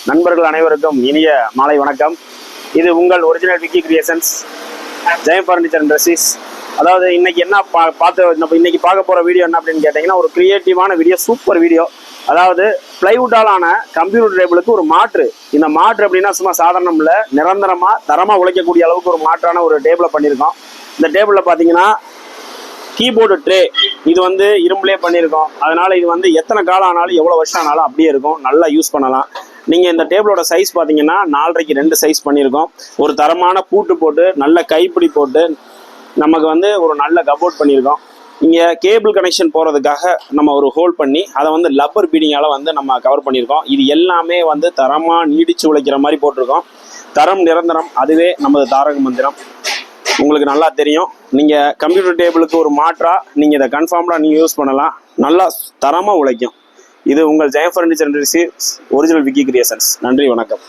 நண்பர்கள் அனைவருக்கும் இனிய மாலை வணக்கம். இது உங்கள் ஒரிஜினல் விக்கி கிரியேஷன்ஸ், ஜெயம் ஃபர்னிச்சர் இண்டஸ்ட்ரீஸ். அதாவது இன்னைக்கு என்ன இன்னைக்கு பார்க்க போற வீடியோ என்ன அப்படின்னு கேட்டீங்கன்னா, ஒரு கிரியேட்டிவான வீடியோ, சூப்பர் வீடியோ. அதாவது பிளைவுட்டாலான கம்ப்யூட்டர் டேபிளுக்கு ஒரு மாற்று. இந்த மாற்று அப்படின்னா சும்மா சாதாரணம் இல்லை, நிரந்தரமா தரமா உழைக்கக்கூடிய அளவுக்கு ஒரு மாற்றான ஒரு டேபிளை பண்ணியிருக்கோம். இந்த டேபிளில் பார்த்தீங்கன்னா கீபோர்டு ட்ரே இது வந்து இரும்புலேயே பண்ணியிருக்கோம். அதனால இது வந்து எத்தனை காலம் ஆனாலும் எவ்வளோ வருஷம் ஆனாலும் அப்படியே இருக்கும், நல்லா யூஸ் பண்ணலாம். நீங்கள் இந்த டேபிளோட சைஸ் பார்த்தீங்கன்னா 4.5க்கு 2 சைஸ் பண்ணியிருக்கோம். ஒரு தரமான பூட்டு போட்டு நல்ல கைப்பிடி போட்டு நமக்கு வந்து ஒரு நல்ல கபோர்ட் பண்ணியிருக்கோம். இங்கே கேபிள் கனெக்ஷன் போகிறதுக்காக நம்ம ஒரு ஹோல்ட் பண்ணி அதை வந்து லப்பர் பீடிங்கால் வந்து நம்ம கவர் பண்ணியிருக்கோம். இது எல்லாமே வந்து தரமாக நீடிச்சு உழைக்கிற மாதிரி போட்டிருக்கோம். தரம் நிரந்தரம், அதுவே நமது தாரக மந்திரம். உங்களுக்கு நல்லா தெரியும். நீங்கள் கம்ப்யூட்டர் டேபிளுக்கு ஒரு மாற்றாக நீங்கள் இதை கன்ஃபார்ம்டாக நீங்கள் யூஸ் பண்ணலாம். நல்லா தரமாக உழைக்கும். இது உங்கள் Jayam furniture industries original Vicky creations. நன்றி, வணக்கம்.